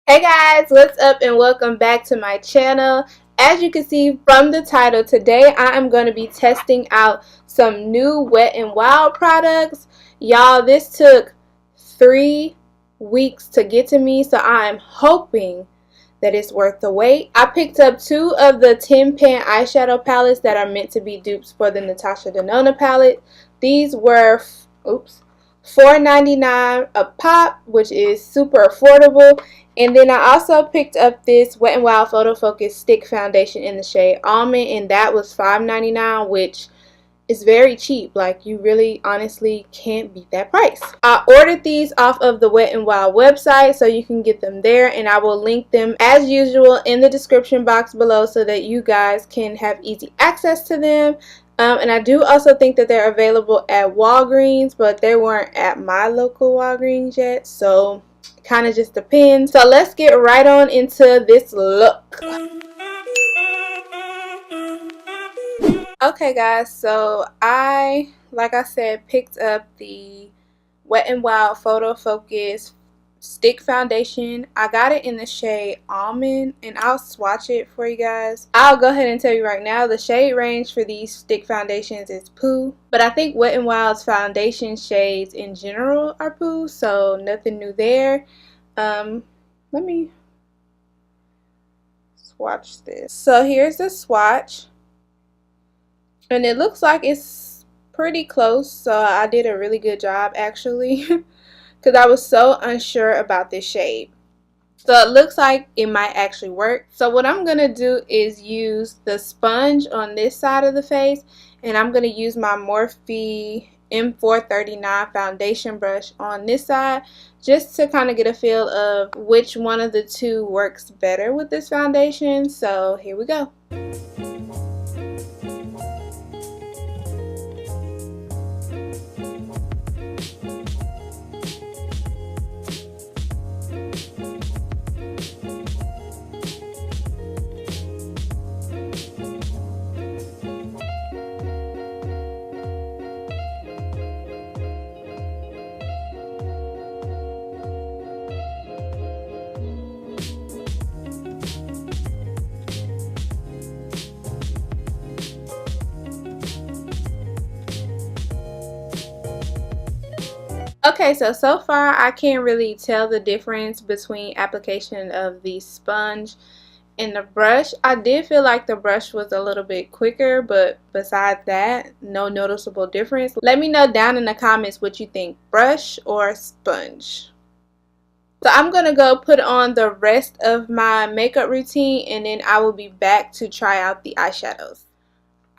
Hey guys, what's up and welcome back to my channel. As you can see from the title, today I am going to be testing out some new Wet n Wild products. Y'all, this took 3 weeks to get to me, so I'm hoping that it's worth the wait. I picked up 2 of the 10-pan eyeshadow palettes that are meant to be dupes for the Natasha Denona palette. These were, $4.99 a pop, which is super affordable. And then I also picked up this Wet n Wild Photofocus stick foundation in the shade Almond, and that was $5.99, which is very cheap. Like, you really honestly can't beat that price. I ordered these off of the Wet n Wild website, so you can get them there, and I will link them as usual in the description box below so that you guys can have easy access to them. And I do also think that they're available at Walgreens, but they weren't at my local Walgreens yet, so it kind of just depends. So let's get right on into this look. Okay guys, so like I said, picked up the Wet n Wild Photofocus stick foundation. I got it in the shade Almond, and I'll swatch it for you guys. I'll go ahead and tell you right now, the shade range for these stick foundations is Poo, but I think Wet n Wild's foundation shades in general are Poo, so nothing new there. Let me swatch this. So here's the swatch, and it looks like it's pretty close, so I did a really good job actually. Because I was so unsure about this shade. So it looks like it might actually work. So what I'm going to do is use the sponge on this side of the face. And I'm going to use my Morphe M439 foundation brush on this side. Just to kind of get a feel of which one of the two works better with this foundation. So here we go. Okay, so far I can't really tell the difference between application of the sponge and the brush. I did feel like the brush was a little bit quicker, but besides that, no noticeable difference. Let me know down in the comments what you think, brush or sponge. So I'm going to go put on the rest of my makeup routine, and then I will be back to try out the eyeshadows.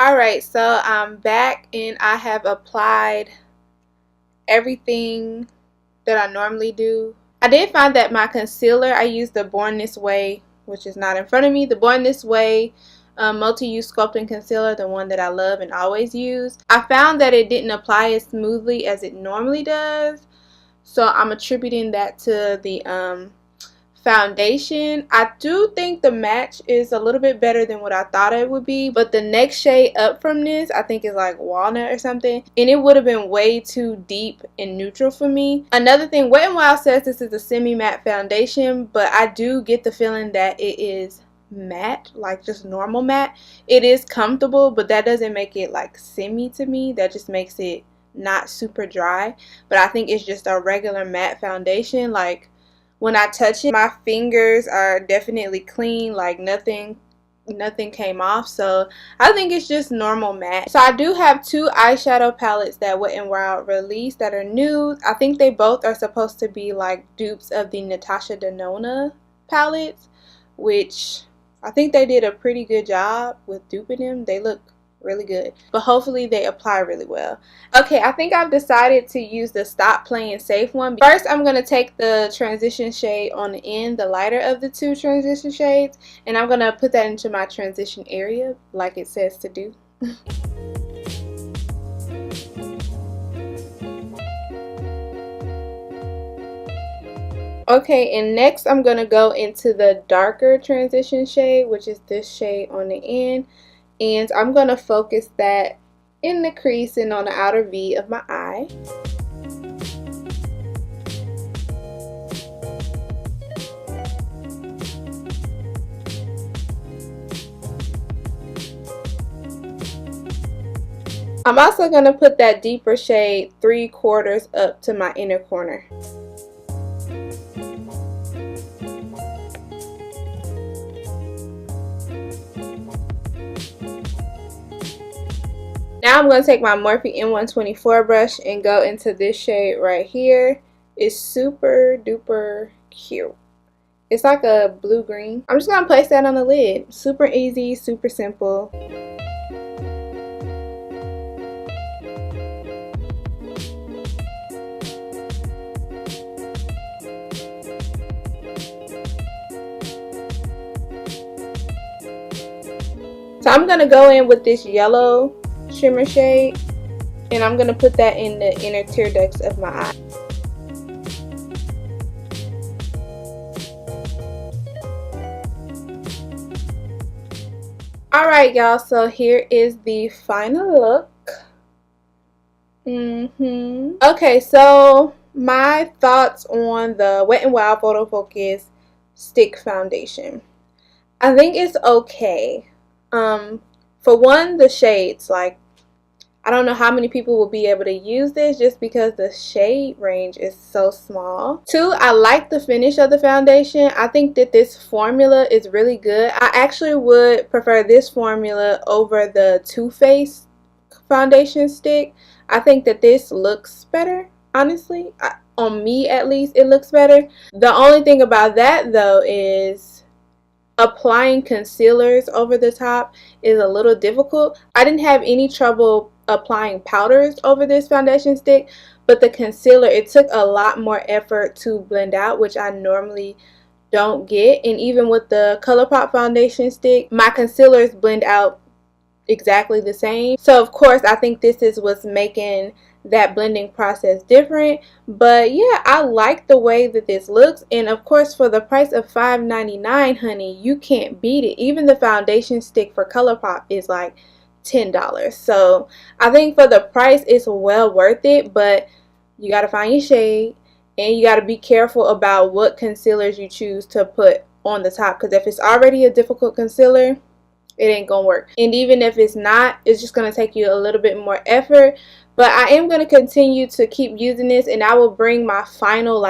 Alright, so I'm back and I have applied everything that I normally do. I did find that my concealer, I used the Born This Way, which is not in front of me, the Born This Way MultiUse Sculpting Concealer, the one that I love and always use. I found that it didn't apply as smoothly as it normally does, so I'm attributing that to the foundation. I do think the match is a little bit better than what I thought it would be, but the next shade up from this I think is like walnut or something, and it would have been way too deep and neutral for me. Another thing, Wet n Wild says this is a semi-matte foundation, but I do get the feeling that it is matte, like just normal matte. It is comfortable, but that doesn't make it like semi to me. That just makes it not super dry, but I think it's just a regular matte foundation. Like, when I touch it, my fingers are definitely clean, like nothing came off. So I think it's just normal matte. So I do have 2 eyeshadow palettes that Wet n Wild released that are new. I think they both are supposed to be like dupes of the Natasha Denona palettes, which I think they did a pretty good job with duping them. They look really good, but hopefully they apply really well. Okay, I think I've decided to use the Stop Playing Safe one. First, I'm going to take the transition shade on the end, the lighter of the 2 transition shades, and I'm going to put that into my transition area like it says to do. Okay, and next I'm going to go into the darker transition shade, which is this shade on the end. And I'm going to focus that in the crease and on the outer V of my eye. I'm also going to put that deeper shade 3/4 up to my inner corner. Now I'm going to take my Morphe M124 brush and go into this shade right here. It's super duper cute. It's like a blue-green. I'm just going to place that on the lid. Super easy, super simple. So I'm going to go in with this yellow shimmer shade, and I'm going to put that in the inner tear ducts of my eye. Alright y'all, so here is the final look. Okay, so my thoughts on the Wet n Wild Photofocus stick foundation. I think it's okay. For one, the shades, like, I don't know how many people will be able to use this just because the shade range is so small. Two, I like the finish of the foundation. I think that this formula is really good. I actually would prefer this formula over the Too Faced foundation stick. I think that this looks better, honestly. On me, at least, it looks better. The only thing about that, though, is applying concealers over the top is a little difficult. I didn't have any trouble applying powders over this foundation stick, but the concealer, it took a lot more effort to blend out, which I normally don't get. And even with the ColourPop foundation stick, my concealers blend out exactly the same. So of course I think this is what's making that blending process different. But yeah, I like the way that this looks, and of course for the price of $5.99, honey, you can't beat it. Even the foundation stick for ColourPop is like $10. So I think for the price it's well worth it, but you got to find your shade, and you got to be careful about what concealers you choose to put on the top, because if it's already a difficult concealer, it ain't gonna work. And even if it's not, it's just gonna take you a little bit more effort. But I am gonna continue to keep using this, and I will bring my final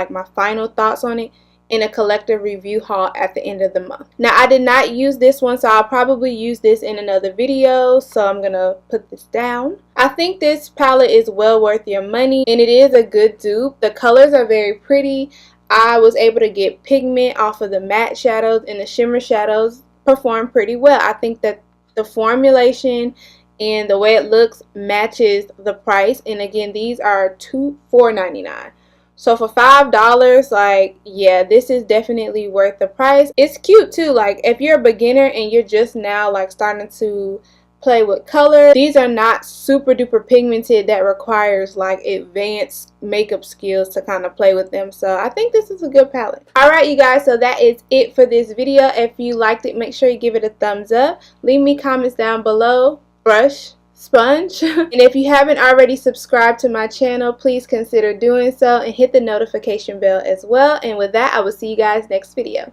thoughts on it in a collective review haul at the end of the month. Now, I did not use this one, so I'll probably use this in another video, so I'm gonna put this down. I think this palette is well worth your money, and it is a good dupe. The colors are very pretty. I was able to get pigment off of the matte shadows, and the shimmer shadows perform pretty well. I think that the formulation and the way it looks matches the price, and again, these are $4.99. So for $5, like, yeah, this is definitely worth the price. It's cute too. Like, if you're a beginner and you're just now like starting to play with color, these are not super duper pigmented that requires like advanced makeup skills to kind of play with them. So I think this is a good palette. Alright you guys, so that is it for this video. If you liked it, make sure you give it a thumbs up. Leave me comments down below. Brush, sponge. And if you haven't already subscribed to my channel, please consider doing so, and hit the notification bell as well. And with that, I will see you guys next video.